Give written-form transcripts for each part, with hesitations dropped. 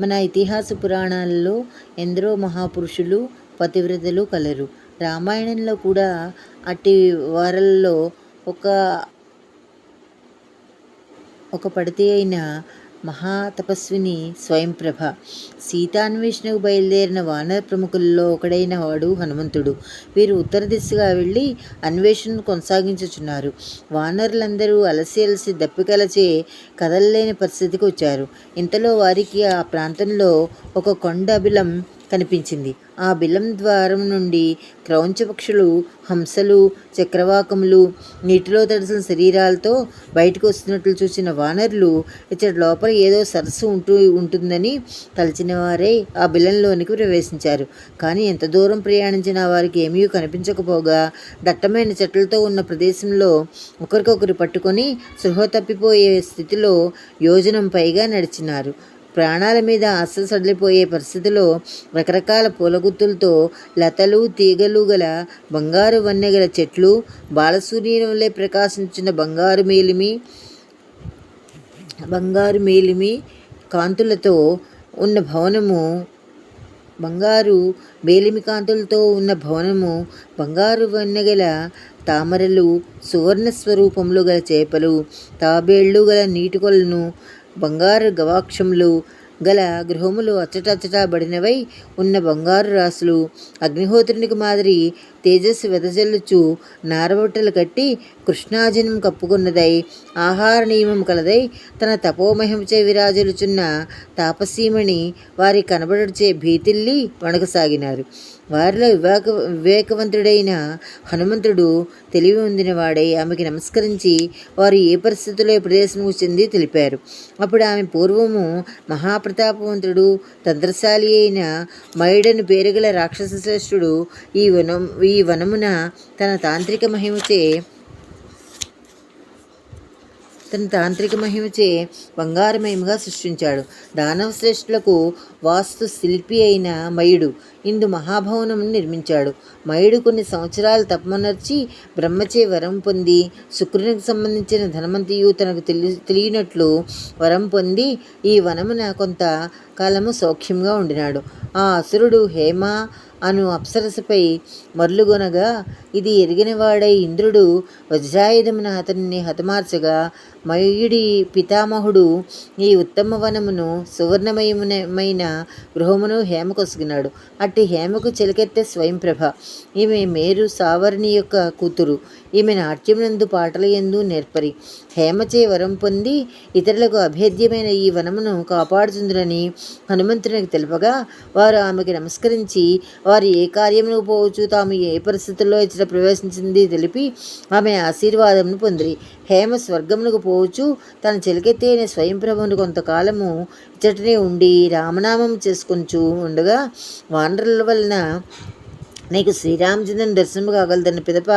మన ఇతిహాస పురాణాలలో ఎందరో మహాపురుషులు పతివ్రతలు కలరు. రామాయణంలో కూడా అట్టి వారల్లో ఒక ఒక పడితే అయిన మహాతపస్విని స్వయంప్రభ. సీతాన్వేషణకు బయలుదేరిన వానర ప్రముఖుల్లో ఒకడైన వాడు హనుమంతుడు. వీరు ఉత్తర దిశగా వెళ్ళి అన్వేషణను కొనసాగించుచున్నారు. వానరులందరూ అలసి అలసి దప్పికలచే కదలలేని పరిస్థితికి వచ్చారు. ఇంతలో వారికి ఆ ప్రాంతంలో ఒక కొండ బిలం కనిపించింది. ఆ బిలం ద్వారం నుండి క్రౌంచపక్షులు, హంసలు, చక్రవాకములు నీటిలో తడిసిన శరీరాలతో బయటకు వస్తున్నట్లు చూసిన వానరులు ఇచ్చటి లోపల ఏదో సరస్సు ఉంటుందని తలచిన వారే ఆ బిలంలోనికి ప్రవేశించారు. కానీ ఎంత దూరం ప్రయాణించిన వారికి ఏమీ కనిపించకపోగా దట్టమైన చెట్లతో ఉన్న ప్రదేశంలో ఒకరికొకరు పట్టుకొని సృహ తప్పిపోయే స్థితిలో యోజనం పైగా నడిచినారు. ప్రాణాల మీద అస్సలు సడలిపోయే పరిస్థితిలో రకరకాల పూలగుత్తులతో లతలు తీగలు గల బంగారు వన్నెగల చెట్లు, బాలసూర్యుని వలె ప్రకాశించిన బంగారు మేలిమి కాంతులతో ఉన్న భవనము, బంగారు వన్నెగల తామరలు, సువర్ణ స్వరూపములు గల చేపలు, తాబేళ్లు గల నీటి కొలను, బంగారు గవాక్షములు గల గృహములు అచ్చటచ్చటా బడినవై ఉన్న బంగారు రాసులు, అగ్నిహోత్రునికి మాదిరి తేజస్సు వెదజల్లుచు నారబొట్టలు కట్టి కృష్ణాజనం కప్పుకున్నదై ఆహార నియమం కలదై తన తపోమహిమచే విరాజులుచున్న తాపసీమణి వారి కనబడచే భీతిల్లి వణకసాగినారు. వారిలో వివేకవంతుడైన హనుమంతుడు తెలివి పొందినవాడై ఆమెకి నమస్కరించి వారు ఏ పరిస్థితుల్లో ప్రదేశము చెంది తెలిపారు. అప్పుడు ఆమె పూర్వము మహాప్రతాపవంతుడు తంత్రశాలి అయిన మయుడను పేరుగల రాక్షస శ్రేష్ఠుడు ఈ వనమున తన తాంత్రిక మహిమచే బంగారమయముగా సృష్టించాడు. దానవ శ్రేష్ఠులకు వాస్తు శిల్పి అయిన మయుడు ఇందు మహాభవనమును నిర్మించాడు. మయుడు కొన్ని సంవత్సరాలు తపమనర్చి బ్రహ్మచే వరం పొంది శుక్రునికి సంబంధించిన ధనవంతియు తనకు తెలియనట్లు వరం పొంది ఈ వనమున కొంత కాలము సౌఖ్యంగా ఉండినాడు. ఆ అసురుడు హేమ అను అప్సరసపై మరలుగొనగా ఇది ఎరిగినవాడై ఇంద్రుడు వజ్రాయుధమున అతనిని హతమార్చగా మయుడి పితామహుడు ఈ ఉత్తమ వనమును సువర్ణమయమైన గృహమును హేమ కొసిగినాడు. అట్టి హేమకు చెలికెత్తే స్వయంప్రభ. ఈమె మేరు సావర్ణి యొక్క కూతురు. ఈమె నాట్యమునందు పాటల యందు నేర్పరి. హేమచే వరం పొంది ఇతరులకు అభేద్యమైన ఈ వనమును కాపాడుతుందని హనుమంతునికి తెలుపగా వారు ఆమెకి నమస్కరించి వారు ఏ కార్యమును పోవచ్చు తాము ఏ పరిస్థితుల్లో ఇచ్చట ప్రవేశించింది తెలిపి ఆమె ఆశీర్వాదమును పొందిరి. హేమ స్వర్గమునకు పోవచ్చు తన చెలికెత్తి అయిన స్వయంప్రభను కొంతకాలము ఇచ్చటనే ఉండి రామనామం చేసుకొంచు ఉండగా వానరుల వలన నీకు శ్రీరామచంద్రుని దర్శనము కాగలదని పిదప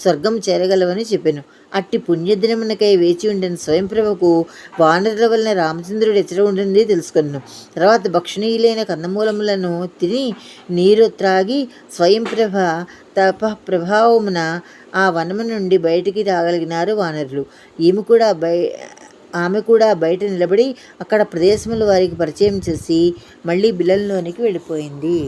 స్వర్గం చేరగలవని చెప్పాను. అట్టి పుణ్యదినమునకై వేచి ఉండిన స్వయంప్రభకు వానరుల వలన రామచంద్రుడు ఎచ్చట ఉండింది తెలుసుకున్నాను. తర్వాత భక్షణీయులైన కందమూలములను తిని నీరు త్రాగి స్వయంప్రభ తప ప్రభావమున ఆ వనము నుండి బయటికి రాగలిగినారు వానరులు. ఆమె కూడా బయట నిలబడి అక్కడ ప్రదేశములు వారికి పరిచయం చేసి మళ్ళీ బిలంలోనికి వెళ్ళిపోయింది.